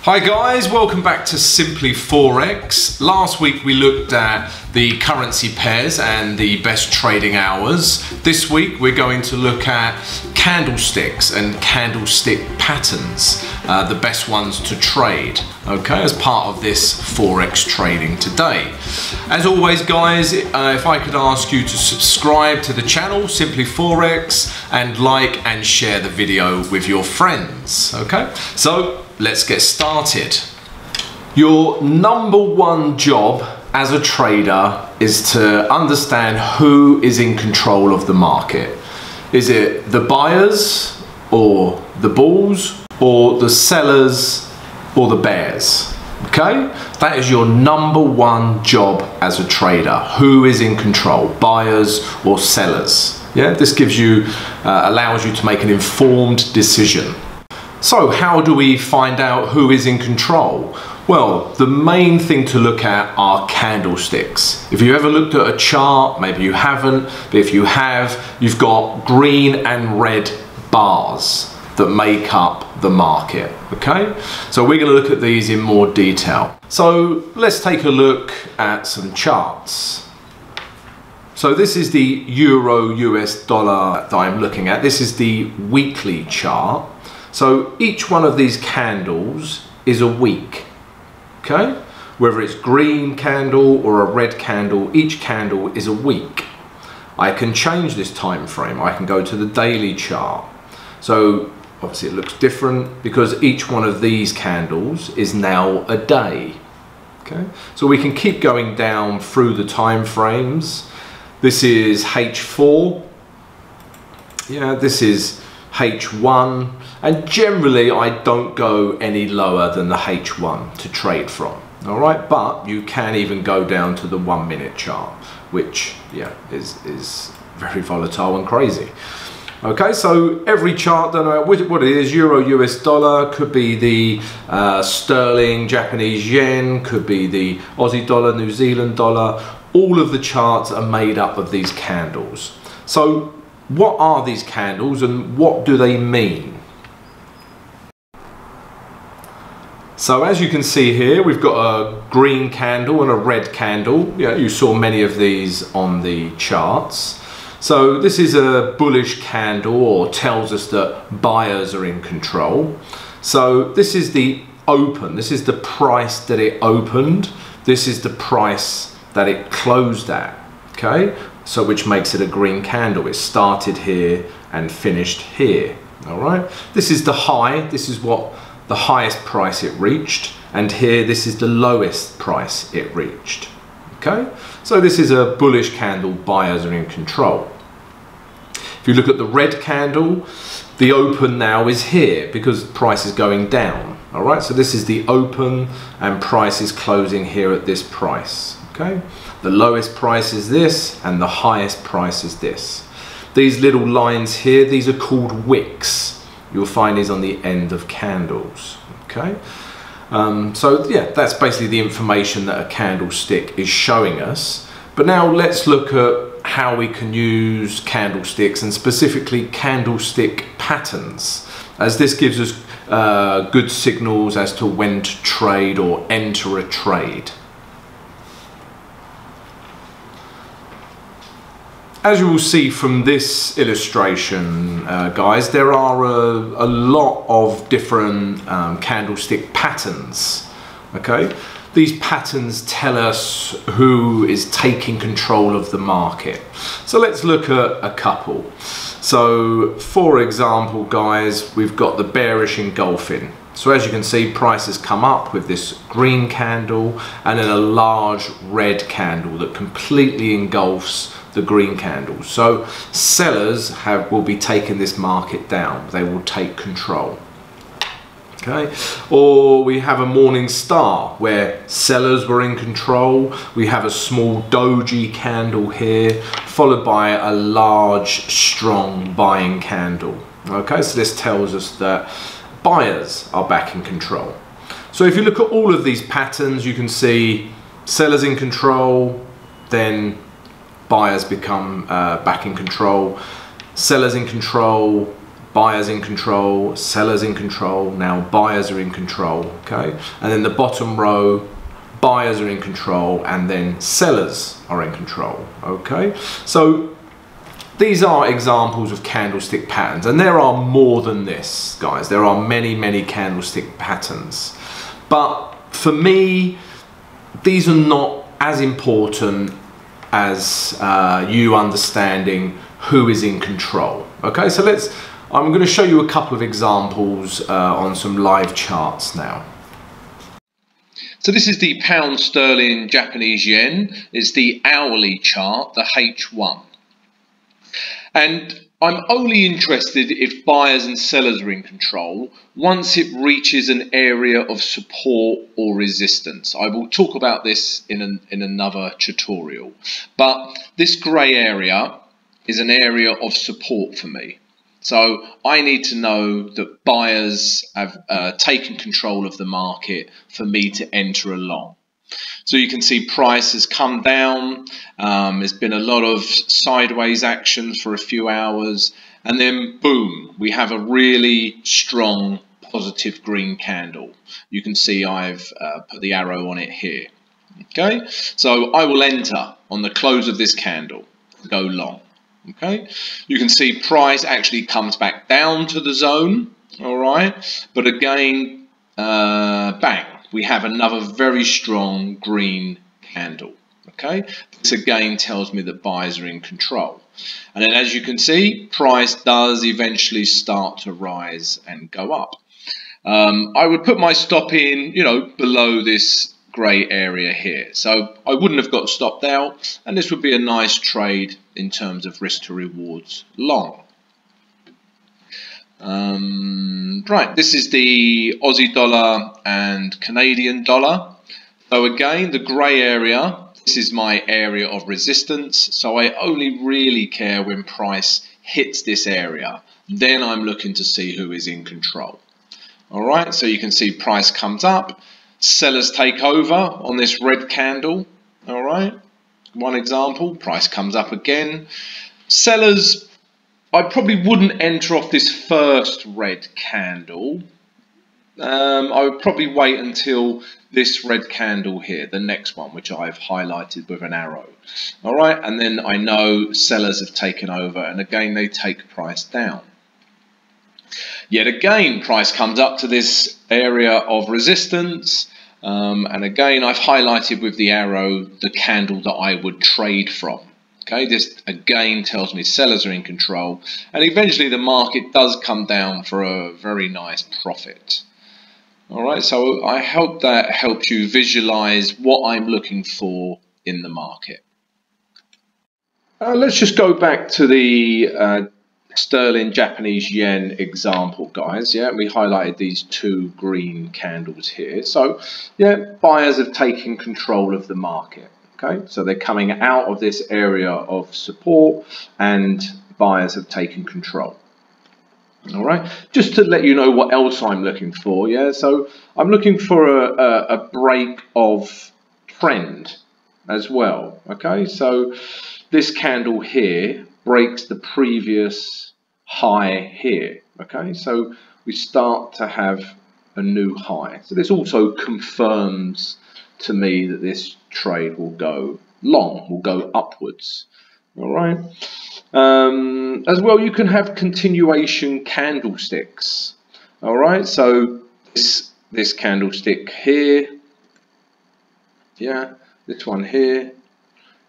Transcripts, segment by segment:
Hi guys, welcome back to Simply Forex. Last week we looked at the currency pairs and the best trading hours. This week we're going to look at candlesticks and candlestick patterns, the best ones to trade, okay, as part of this Forex trading today. As always guys, if I could ask you to subscribe to the channel, Simply Forex, and like and share the video with your friends, okay? So, let's get started. Your number one job as a trader is to understand who is in control of the market. Is it the buyers or the bulls or the sellers or the bears? Okay, that is your number one job as a trader. Who is in control, buyers or sellers? Yeah, this gives you, allows you to make an informed decision. So how do we find out who is in control? Well, the main thing to look at are candlesticks. If you ever looked at a chart, maybe you haven't, but if you have, you've got green and red bars that make up the market, okay? So we're going to look at these in more detail. So let's take a look at some charts. So this is the Euro US dollar that I'm looking at. This is the weekly chart. So each one of these candles is a week, okay? Whether it's green candle or a red candle, each candle is a week. I can change this time frame. I can go to the daily chart. So obviously it looks different because each one of these candles is now a day, okay? So we can keep going down through the time frames. This is H4. Yeah, this is H1, and generally I don't go any lower than the H1 to trade from, all right? But you can even go down to the 1 minute chart, which yeah is very volatile and crazy. Okay, so every chart, don't know what it is, Euro US dollar, could be the sterling Japanese yen, could be the Aussie dollar, New Zealand dollar. All of the charts are made up of these candles. So what are these candles and what do they mean? So as you can see here, we've got a green candle and a red candle. Yeah, you saw many of these on the charts. So this is a bullish candle, or tells us that buyers are in control. So this is the open. This is the price that it opened. This is the price that it closed at, okay? So which makes it a green candle. It started here and finished here, all right? This is the high. This is what the highest price it reached, and here this is the lowest price it reached, okay? So this is a bullish candle, buyers are in control. If you look at the red candle, the open now is here because price is going down, all right? So this is the open and price is closing here at this price, okay? The lowest price is this and the highest price is this. These little lines here, these are called wicks. You'll find these on the end of candles, okay? So yeah, that's basically the information that a candlestick is showing us. But now let's look at how we can use candlesticks, and specifically candlestick patterns, as this gives us good signals as to when to trade or enter a trade. As you will see from this illustration, guys, there are a lot of different candlestick patterns, okay? These patterns tell us who is taking control of the market. So let's look at a couple. So for example, guys, we've got the bearish engulfing. So as you can see, price has come up with this green candle and then a large red candle that completely engulfs the green candle. So sellers will be taking this market down. They will take control. Okay, or we have a morning star where sellers were in control. We have a small doji candle here, followed by a large, strong buying candle. Okay, so this tells us that buyers are back in control. So if you look at all of these patterns, you can see sellers in control, then buyers become back in control, sellers in control, buyers in control, sellers in control, now buyers are in control, okay? And then the bottom row, buyers are in control, and then sellers are in control, okay? So these are examples of candlestick patterns, and there are more than this, guys. There are many, many candlestick patterns. But for me, these are not as important as you understanding who is in control. Okay, so I'm going to show you a couple of examples on some live charts now. So this is the pound sterling Japanese yen. It's the hourly chart, the H1. And I'm only interested if buyers and sellers are in control once it reaches an area of support or resistance. I will talk about this in another tutorial. But this grey area is an area of support for me. So I need to know that buyers have taken control of the market for me to enter along. So you can see price has come down. There's been a lot of sideways action for a few hours. And then boom, we have a really strong positive green candle. You can see I've put the arrow on it here. Okay, so I will enter on the close of this candle, go long. Okay, you can see price actually comes back down to the zone, all right, but again, bang, we have another very strong green candle. Okay, this again tells me that buyers are in control. And then as you can see, price does eventually start to rise and go up. I would put my stop in, below this grey area here. So I wouldn't have got stopped out, and this would be a nice trade in terms of risk to rewards long. Right, this is the Aussie dollar and Canadian dollar. So again, the grey area, this is my area of resistance. So I only really care when price hits this area. Then I'm looking to see who is in control. All right, so you can see price comes up. Sellers take over on this red candle. All right, one example, price comes up again. Sellers, I probably wouldn't enter off this first red candle. I would probably wait until this red candle here, the next one, which I've highlighted with an arrow. All right, and then I know sellers have taken over, and again they take price down. Yet again, price comes up to this area of resistance, and again I've highlighted with the arrow the candle that I would trade from. Okay, this again tells me sellers are in control, and eventually the market does come down for a very nice profit. All right, so I hope that helps you visualize what I'm looking for in the market. Let's just go back to the sterling Japanese yen example, guys. Yeah, we highlighted these two green candles here. So yeah, buyers have taken control of the market. Okay, so they're coming out of this area of support, and buyers have taken control. All right, just to let you know what else I'm looking for. Yeah, so I'm looking for a break of trend as well. Okay, so this candle here breaks the previous high here. Okay, so we start to have a new high. So this also confirms to me that this trade will go long, will go upwards. All right. As well, you can have continuation candlesticks. All right, so this candlestick here, yeah, this one here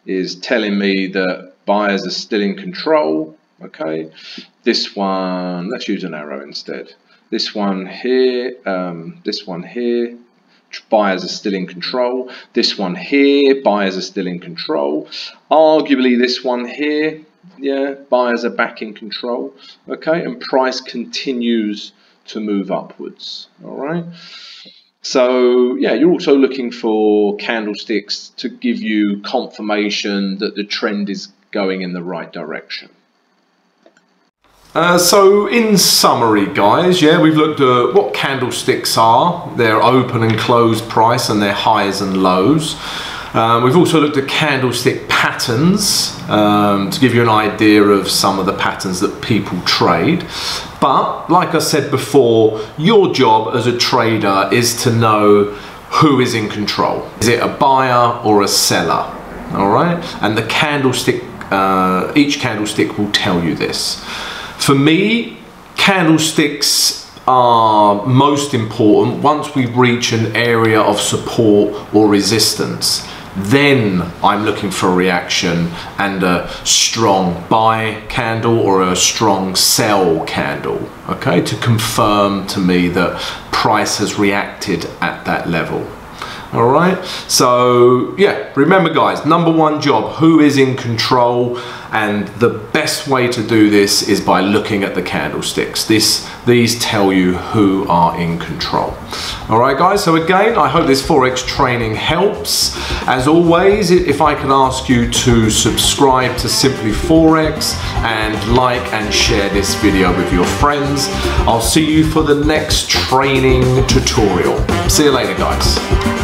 is telling me that buyers are still in control. Okay, this one, let's use an arrow instead. This one here, buyers are still in control. This one here, buyers are still in control. Arguably this one here, yeah, buyers are back in control. Okay, and price continues to move upwards. All right, so yeah, you're also looking for candlesticks to give you confirmation that the trend is going in the right direction. So in summary, guys, yeah, we've looked at what candlesticks are, their open and close price and their highs and lows. We've also looked at candlestick patterns to give you an idea of some of the patterns that people trade. But like I said before, your job as a trader is to know who is in control. Is it a buyer or a seller? All right, and the candlestick, each candlestick will tell you this. For me, candlesticks are most important once we reach an area of support or resistance. Then I'm looking for a reaction and a strong buy candle or a strong sell candle, okay, to confirm to me that price has reacted at that level. All right, so yeah, remember guys, number one job, who is in control? And the best way to do this is by looking at the candlesticks. These tell you who are in control. All right guys, so again, I hope this Forex training helps. As always, if I can ask you to subscribe to Simply Forex and like and share this video with your friends. I'll see you for the next training tutorial. See you later guys.